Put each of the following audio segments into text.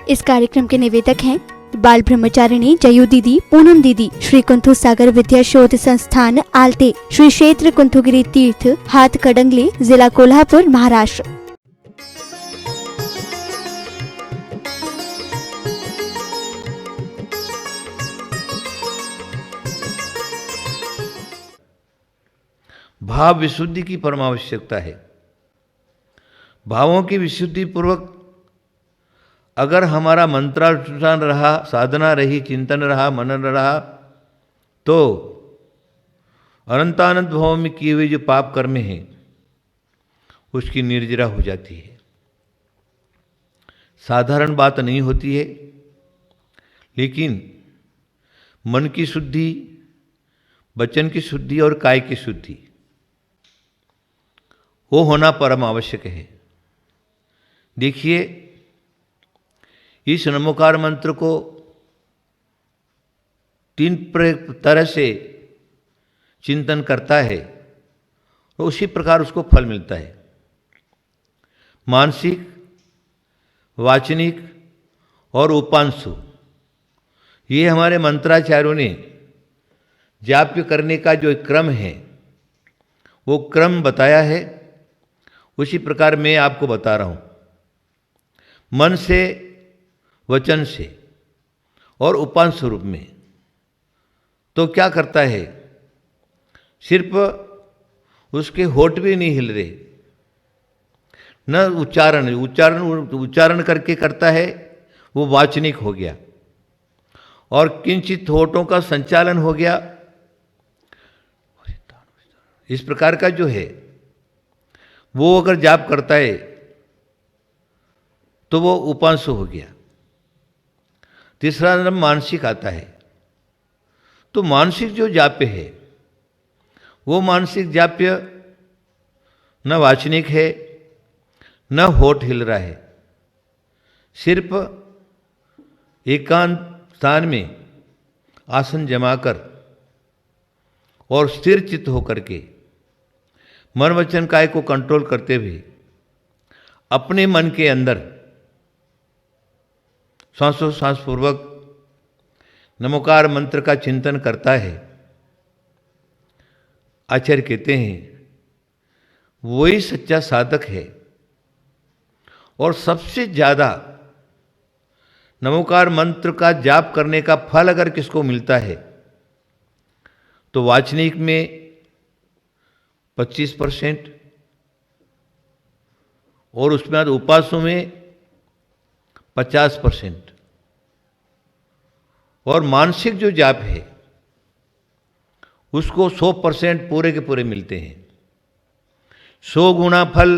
इस कार्यक्रम के निवेदक हैं बाल ब्रह्मचारिणी जयू दीदी, पूनम दीदी, श्री कुंथु सागर विद्या शोध संस्थान आलते, श्री क्षेत्र कुंथुगिरी तीर्थ हाथ कडंगली, जिला कोल्हापुर, महाराष्ट्र। भाव विशुद्धि की परम आवश्यकता है। भावों की विशुद्धि पूर्वक अगर हमारा मंत्रानुष्ठान रहा, साधना रही, चिंतन रहा, मनन रहा, तो अनंतानंत भावों में किए हुए जो पाप कर्म हैं उसकी निर्जरा हो जाती है। साधारण बात नहीं होती है, लेकिन मन की शुद्धि, वचन की शुद्धि और काय की शुद्धि वो होना परम आवश्यक है। देखिए, इस नमोकार मंत्र को 3 तरह से चिंतन करता है तो उसी प्रकार उसको फल मिलता है। मानसिक, वाचनिक और उपांशु, ये हमारे मंत्राचार्यों ने जाप्य करने का जो क्रम है वो क्रम बताया है, उसी प्रकार मैं आपको बता रहा हूँ। मन से, वचन से और उपांश रूप में। तो क्या करता है, सिर्फ उसके होठ भी नहीं हिल रहे, न उच्चारण करके करता है, वो वाचनिक हो गया, और किंचित होठों का संचालन हो गया। इस प्रकार का जो है वो अगर जाप करता है तो वो उपांश हो गया। तीसरा नंबर मानसिक आता है। तो मानसिक जो जाप्य है वो मानसिक जाप्य न वाचनिक है, न होठ हिल रहा है, सिर्फ एकांत स्थान में आसन जमाकर और स्थिर चित्त होकर के मन वचन काय को कंट्रोल करते हुए अपने मन के अंदर सांसों पूर्वक नमोकार मंत्र का चिंतन करता है। आचार्य कहते हैं वही सच्चा साधक है। और सबसे ज्यादा नमोकार मंत्र का जाप करने का फल अगर किसको मिलता है तो वाचनिक में 25% और उसमें बाद उपासों में 50% और मानसिक जो जाप है उसको 100% पूरे के पूरे मिलते हैं। 100 गुना फल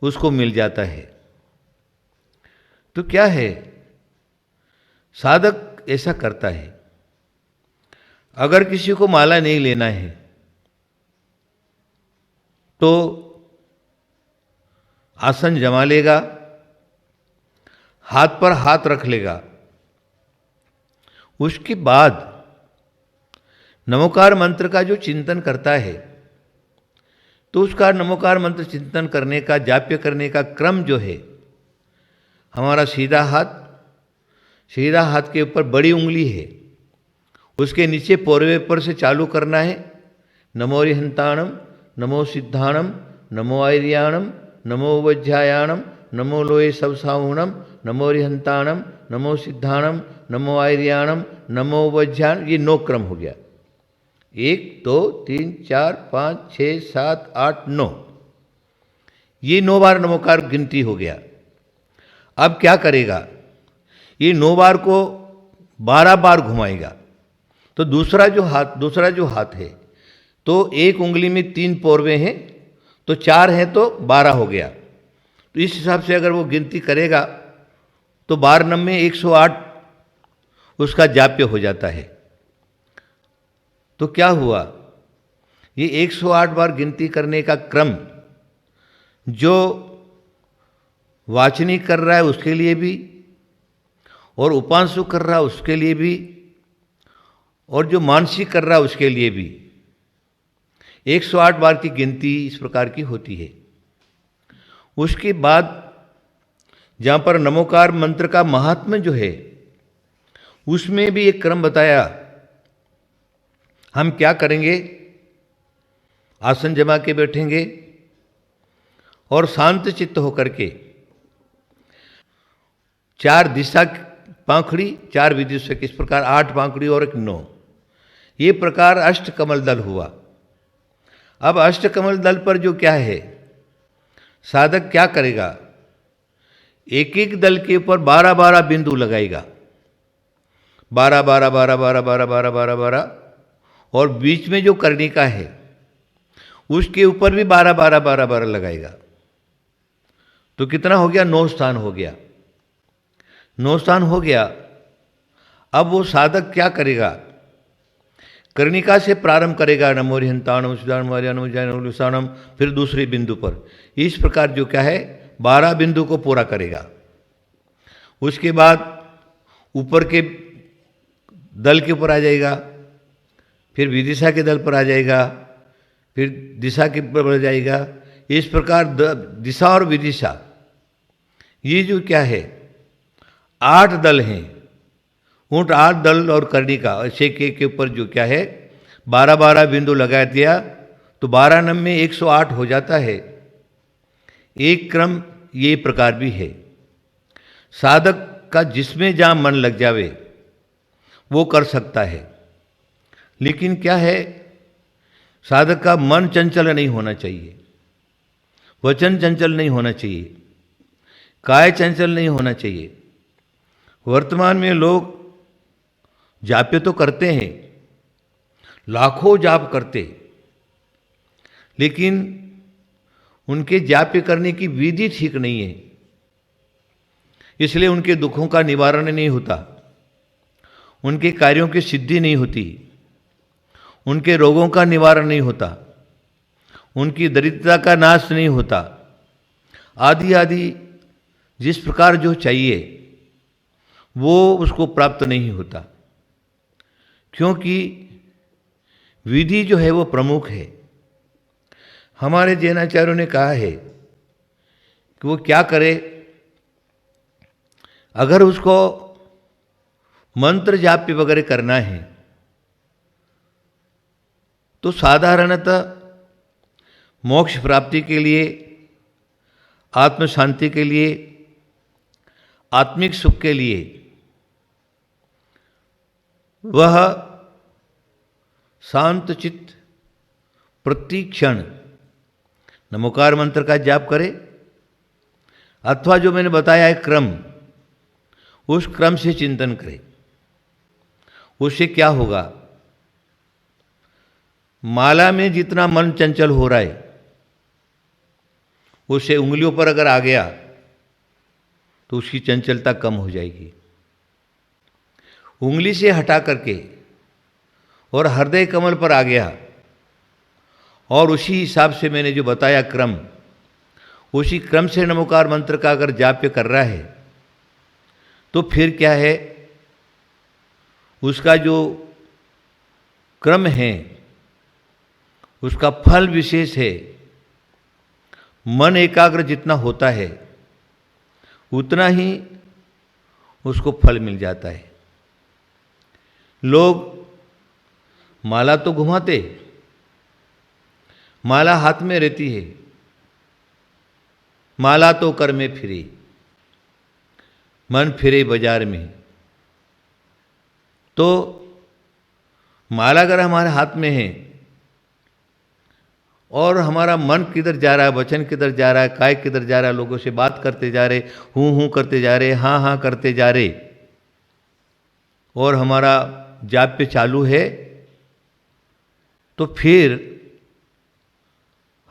उसको मिल जाता है। तो क्या है, साधक ऐसा करता है। अगर किसी को माला नहीं लेना है तो आसन जमा लेगा, हाथ पर हाथ रख लेगा, उसके बाद नमोकार मंत्र का जो चिंतन करता है तो उसका नमोकार मंत्र चिंतन करने का, जाप्य करने का क्रम जो है, हमारा सीधा हाथ के ऊपर बड़ी उंगली है, उसके नीचे पौरवे पर से चालू करना है। नमो रिहंताणम, नमो सिद्धाणम, नमो आर्याणम, नमो वज्रायाणम, नमो लोये सबसाहुणम, नमो रिहंताणम, नमो सिद्धाणम, नमो आर्याणम, नमो वज्राण। ये 9 क्रम हो गया। 1 2 3 4 5 6 7 8 9, ये 9 बार नमोकार गिनती हो गया। अब क्या करेगा, ये 9 बार को 12 बार घुमाएगा। तो दूसरा जो हाथ है, तो एक उंगली में 3 पौरवे हैं, तो 4 हैं तो 12 हो गया। तो इस हिसाब से अगर वो गिनती करेगा तो 12 नम में 108 उसका जाप्य हो जाता है। तो क्या हुआ, ये 108 बार गिनती करने का क्रम जो वाचनिक कर रहा है उसके लिए भी, और उपांशु कर रहा है उसके लिए भी, और जो मानसिक कर रहा है उसके लिए भी 108 बार की गिनती इस प्रकार की होती है। उसके बाद जहाँ पर नमोकार मंत्र का महात्म्य जो है उसमें भी एक क्रम बताया। हम क्या करेंगे, आसन जमा के बैठेंगे और शांत चित्त होकर के 4 दिशा पांखड़ी, 4 विदिशा, इस प्रकार 8 पांखड़ी और 1 9, ये प्रकार अष्टकमल दल हुआ। अब अष्टकमल दल पर जो क्या है, साधक क्या करेगा, एक एक दल के ऊपर 12-12 बिंदु लगाएगा, 12-12 और बीच में जो कर्णिका है उसके ऊपर भी 12-12 लगाएगा। तो कितना हो गया, 9 स्थान हो गया। 9 स्थान हो गया। अब वो साधक क्या करेगा, कर्णिका से प्रारंभ करेगा, नमोरिहंताणम सुदानम, फिर दूसरे बिंदु पर, इस प्रकार जो क्या है 12 बिंदु को पूरा करेगा। उसके बाद ऊपर के दल के ऊपर आ जाएगा, फिर विदिशा के दल पर आ जाएगा, फिर दिशा के ऊपर आ जाएगा। इस प्रकार दिशा और विदिशा, ये जो क्या है 8 दल हैं। उन 8 दल और कर्णिका ऐसे के ऊपर जो क्या है 12-12 बिंदु लगा दिया, तो 12 नम में 108 हो जाता है। एक क्रम ये प्रकार भी है। साधक का जिसमें जहाँ मन लग जावे वो कर सकता है, लेकिन क्या है, साधक का मन चंचल नहीं होना चाहिए, वचन चंचल नहीं होना चाहिए, काय चंचल नहीं होना चाहिए। वर्तमान में लोग जाप्य तो करते हैं, लाखों जाप करते, लेकिन उनके जाप्य करने की विधि ठीक नहीं है, इसलिए उनके दुखों का निवारण नहीं होता, उनके कार्यों की सिद्धि नहीं होती, उनके रोगों का निवारण नहीं होता, उनकी दरिद्रता का नाश नहीं होता, आदि आदि जिस प्रकार जो चाहिए वो उसको प्राप्त नहीं होता, क्योंकि विधि जो है वो प्रमुख है। हमारे जैनाचार्यों ने कहा है कि वो क्या करे, अगर उसको मंत्र जाप्य वगैरह करना है तो साधारणतः मोक्ष प्राप्ति के लिए, आत्म शांति के लिए, आत्मिक सुख के लिए वह शांत चित्त प्रति क्षण नमोकार मंत्र का जाप करे, अथवा जो मैंने बताया है क्रम, उस क्रम से चिंतन करे। उससे क्या होगा, माला में जितना मन चंचल हो रहा है उससे उंगलियों पर अगर आ गया तो उसकी चंचलता कम हो जाएगी। उंगली से हटा करके और हृदय कमल पर आ गया, और उसी हिसाब से मैंने जो बताया क्रम, उसी क्रम से नमोकार मंत्र का अगर जाप्य कर रहा है तो फिर क्या है, उसका जो क्रम है उसका फल विशेष है। मन एकाग्र जितना होता है उतना ही उसको फल मिल जाता है। लोग माला तो घुमाते, माला हाथ में रहती है, माला तो कर में फिरे, मन फिरे बाजार में। तो माला अगर हमारे हाथ में है और हमारा मन किधर जा रहा है, वचन किधर जा रहा है, काय किधर जा रहा है, लोगों से बात करते जा रहे, हूँ करते जा रहे, हाँ हाँ करते जा रहे, और हमारा जाप्य चालू है, तो फिर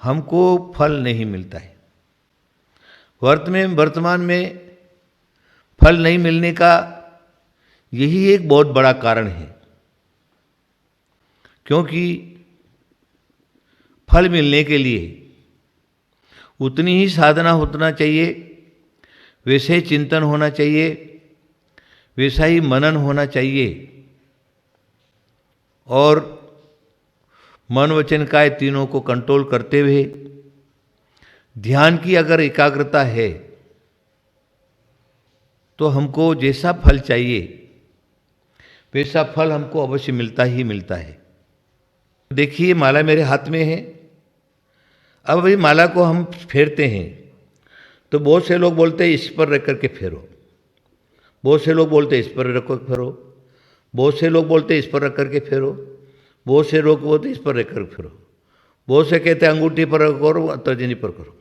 हमको फल नहीं मिलता है। वर्तमान में फल नहीं मिलने का यही एक बहुत बड़ा कारण है, क्योंकि फल मिलने के लिए उतनी ही साधना होना चाहिए, वैसे ही चिंतन होना चाहिए, वैसा ही मनन होना चाहिए, और मन वचन काय तीनों को कंट्रोल करते हुए ध्यान की अगर एकाग्रता है तो हमको जैसा फल चाहिए वैसा फल हमको अवश्य मिलता ही मिलता है। देखिए माला मेरे हाथ में है, अब अभी माला को हम फेरते हैं तो बहुत से लोग बोलते हैं इस पर रख करके फेरो, बहुत से लोग बोलते हैं इस पर रख कर फेरो, बहुत से लोग बोलते हैं इस पर रख करके फेरो, बहुत से लोग बोलते इस पर रख कर फेरो, बहुत से कहते हैं अंगूठी पर करो, तर्जनी पर करो।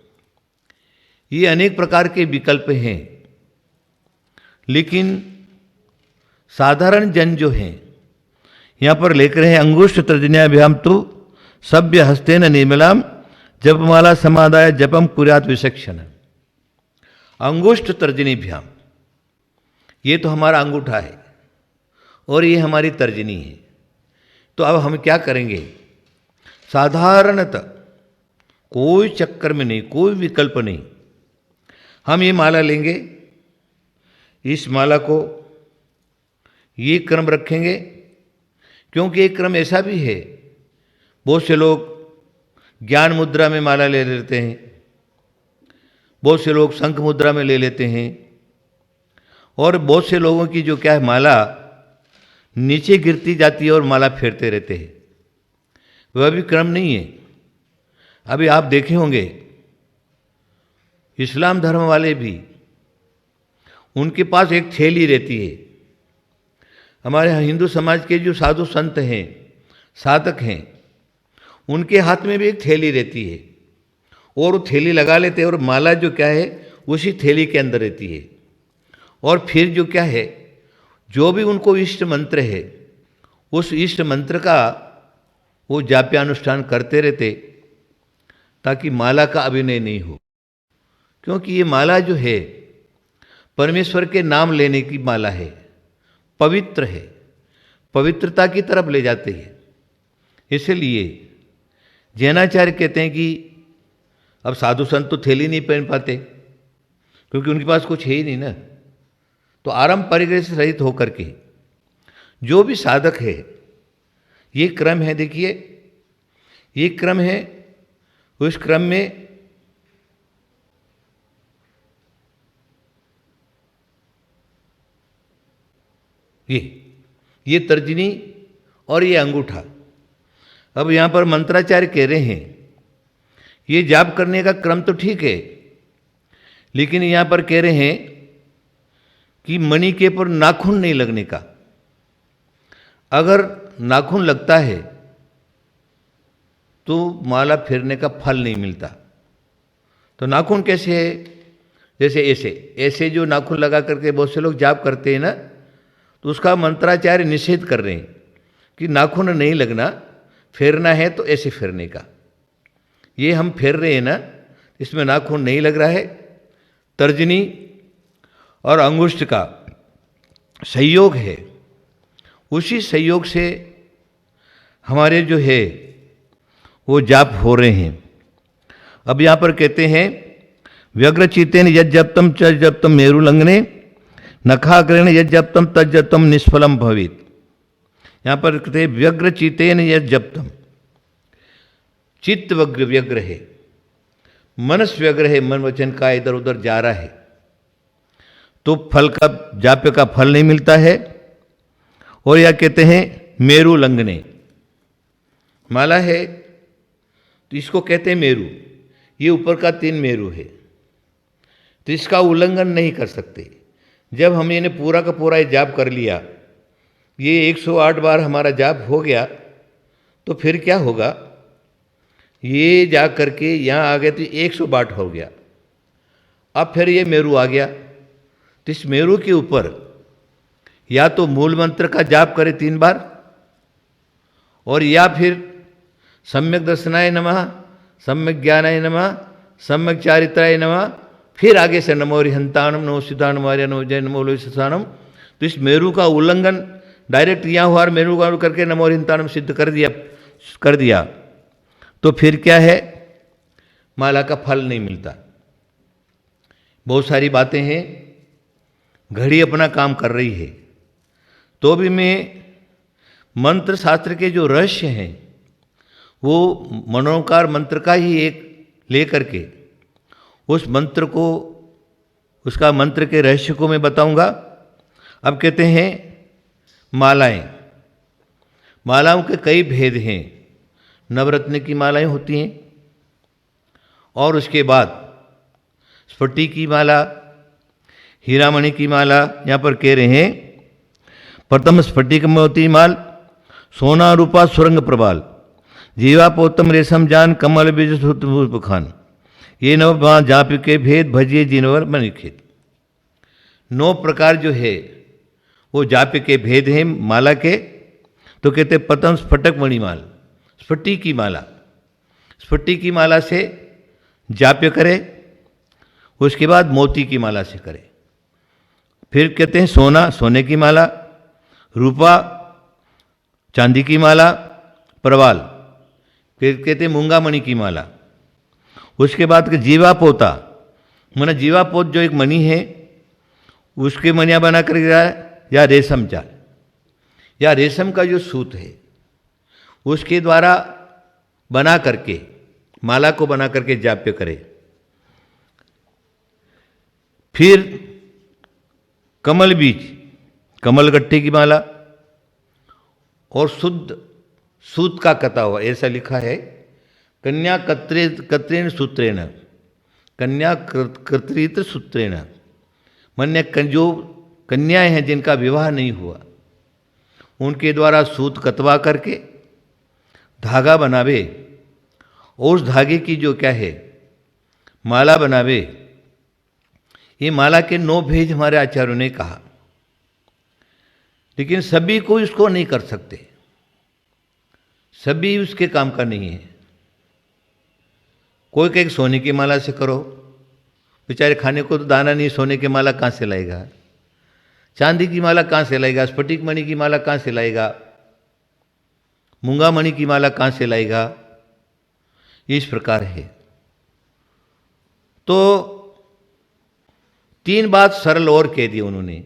ये अनेक प्रकार के विकल्प हैं, लेकिन साधारण जन जो हैं यहाँ पर लेकर हैं अंगुष्ठ तर्जन्याभ्याम तो सभ्य हस्तेन निर्मलाम जपमाला समादाय जपम कुर्यात विचक्षण। अंगुष्ठ तर्जनीभ्याम, ये तो हमारा अंगूठा है और ये हमारी तर्जनी है। तो अब हम क्या करेंगे, साधारणतः कोई चक्कर में नहीं, कोई विकल्प नहीं, हम ये माला लेंगे, इस माला को ये क्रम रखेंगे, क्योंकि एक क्रम ऐसा भी है बहुत से लोग ज्ञान मुद्रा में माला ले लेते हैं, बहुत से लोग शंख मुद्रा में ले लेते हैं, और बहुत से लोगों की जो क्या है माला नीचे गिरती जाती है और माला फेरते रहते हैं, वह भी क्रम नहीं है। अभी आप देखे होंगे इस्लाम धर्म वाले भी, उनके पास एक थैली रहती है। हमारे हिंदू समाज के जो साधु संत हैं, साधक हैं, उनके हाथ में भी एक थैली रहती है और वो थैली लगा लेते हैं और माला जो क्या है उसी थैली के अंदर रहती है। और फिर जो क्या है, जो भी उनको इष्ट मंत्र है उस इष्ट मंत्र का वो जाप्यानुष्ठान करते रहते ताकि माला का अभिनय नहीं हो, क्योंकि ये माला जो है परमेश्वर के नाम लेने की माला है, पवित्र है, पवित्रता की तरफ ले जाते हैं। इसलिए जैनाचार्य कहते हैं कि अब साधु संत तो थैली नहीं पहन पाते क्योंकि उनके पास कुछ है ही नहीं ना, तो आरंभ परिग्रह से रहित होकर के जो भी साधक है, ये क्रम है, देखिए ये क्रम है, उस क्रम में ये तर्जनी और ये अंगूठा। अब यहाँ पर मंत्राचार्य कह रहे हैं ये जाप करने का क्रम तो ठीक है, लेकिन यहाँ पर कह रहे हैं कि मणि के पर नाखून नहीं लगने का। अगर नाखून लगता है तो माला फेरने का फल नहीं मिलता। तो नाखून कैसे है, जैसे ऐसे ऐसे जो नाखून लगा करके बहुत से लोग जाप करते हैं ना, तो उसका मंत्राचार्य निषेध कर रहे हैं कि नाखून नहीं लगना, फेरना है तो ऐसे फेरने का। ये हम फेर रहे हैं ना, इसमें नाखून नहीं लग रहा है। तर्जनी और अंगुष्ठ का संयोग है, उसी संयोग से हमारे जो है वो जाप हो रहे हैं। अब यहाँ पर कहते हैं व्यग्रचितेन यज्जप्तम च जप्तम मेरुलंघने नखाग्रेण यज्जप्तम तज्जप्तम निष्फलम भवेत्। यहाँ पर कहते हैं व्यग्रचितेन यज्जप्तम, चित्त व्यग्र है, मनस व्यग्र है, मन वचन का इधर उधर जा रहा है, तो फल का जाप्य का फल नहीं मिलता है। और यह कहते हैं मेरु लंघने, माला है तो इसको कहते हैं मेरु, ये ऊपर का 3 मेरु है, तो इसका उल्लंघन नहीं कर सकते। जब हम इन्हें पूरा का पूरा ये जाप कर लिया, ये 108 बार हमारा जाप हो गया, तो फिर क्या होगा, ये जा करके यहाँ आ गए तो 162 हो गया। अब फिर ये मेरु आ गया, तो इस मेरु के ऊपर या तो मूल मंत्र का जाप करें 3 बार, और या फिर सम्यक दर्शनाय नमः, सम्यक ज्ञानाय नमः, सम्यक चारित्राय नमः, फिर आगे से नमो हरिहंताणम, नमो सिद्धाणम आर्य, नमो जय, नमो लोहिताणम। तो इस मेरु का उल्लंघन डायरेक्ट यहाँ हुआ, मेरु का करके नमो हरिहंताणम सिद्ध कर दिया, तो फिर क्या है, माला का फल नहीं मिलता। बहुत सारी बातें हैं, घड़ी अपना काम कर रही है, तो भी मैं मंत्र शास्त्र के जो रहस्य हैं वो मनोकार मंत्र का ही एक ले करके उस मंत्र को उसका मंत्र के रहस्य को मैं बताऊंगा। अब कहते हैं मालाएं। मालाओं के कई भेद हैं। नवरत्न की मालाएं होती हैं, और उसके बाद स्फटिक की माला, हीरामणि की माला। यहाँ पर कह रहे हैं प्रथम स्फटिक मोती माल, सोना रूपा सुरंग प्रबाल, जीवा पोतम रेशम जान, कमल बीज सूत्र खान, ये 9 जाप के भेद भजिए जिनवर मणिखेत। 9 प्रकार जो है वो जाप के भेद हैं माला के। तो कहते प्रथम स्फटक मणिमाल, स्फटिक की माला। स्फटिक की माला से जाप्य करे, उसके बाद मोती की माला से करे। फिर कहते हैं सोना, सोने की माला, रूपा चांदी की माला, प्रवाल, फिर कहते हैं मूंगा मणि की माला। उसके बाद के जीवा पोता, माना जीवा पोत जो एक मणि है उसके मणियाँ बना कर या रेशम जाल, या रेशम का जो सूत है उसके द्वारा बना करके माला को बना करके जाप्य करे। फिर कमल बीज, कमल गट्टे की माला, और शुद्ध सूत का कता हुआ, ऐसा लिखा है कन्या कत्रेण सूत्रेण, कन्या कर्तृत सूत्रेण। मान्य जो कन्याएं हैं जिनका विवाह नहीं हुआ उनके द्वारा सूत कतवा करके धागा बनावे, और उस धागे की जो क्या है माला बनावे। ये माला के 9 भेद हमारे आचार्यों ने कहा, लेकिन सभी को इसको नहीं कर सकते, सभी उसके काम का नहीं है। कोई कहे सोने की माला से करो, बेचारे खाने को तो दाना नहीं, सोने की माला कहाँ से लाएगा, चांदी की माला कहाँ से लाएगा, स्फटिक मणि की माला कहाँ से लाएगा, मूंगा मणि की माला कहाँ से लाएगा। इस प्रकार है। तो 3 बात सरल और कह दी उन्होंने,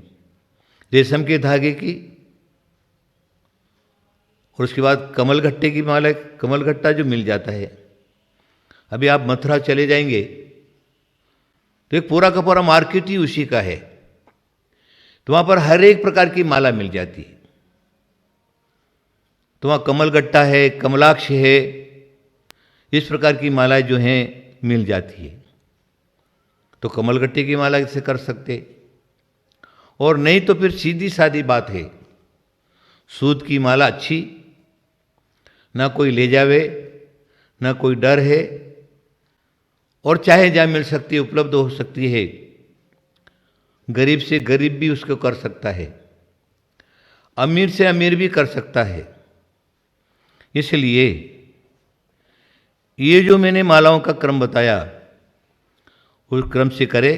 रेशम के धागे की, और उसके बाद कमल गट्टे की माला। कमल गट्टा जो मिल जाता है, अभी आप मथुरा चले जाएंगे तो एक पूरा का पूरा मार्केट ही उसी का है, तो वहाँ पर हर एक प्रकार की माला मिल जाती है। तो वहाँ कमल गट्टा है, कमलाक्ष है, इस प्रकार की मालाएं जो हैं मिल जाती है। तो कमल गट्टे की माला से कर सकते, और नहीं तो फिर सीधी सादी बात है, सूत की माला अच्छी, ना कोई ले जावे, ना कोई डर है, और चाहे जहाँ मिल सकती है, उपलब्ध हो सकती है, गरीब से गरीब भी उसको कर सकता है, अमीर से अमीर भी कर सकता है। इसलिए ये जो मैंने मालाओं का क्रम बताया उस क्रम से करे,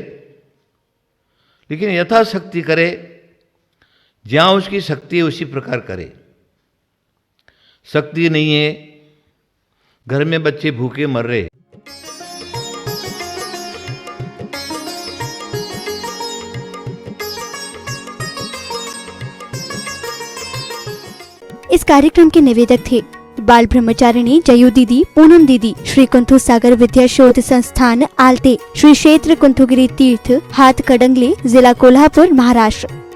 लेकिन यथाशक्ति करे, जहाँ उसकी शक्ति है उसी प्रकार करे। शक्ति नहीं है, घर में बच्चे भूखे मर रहे, इस कार्यक्रम के निवेदक थे बाल ब्रह्मचारिणी जयू दीदी, पूनम दीदी, श्री कुंथु सागर विद्या शोध संस्थान आलते, श्री क्षेत्र कुंथुगिरी तीर्थ हाथ कडंगले, जिला कोल्हापुर, महाराष्ट्र।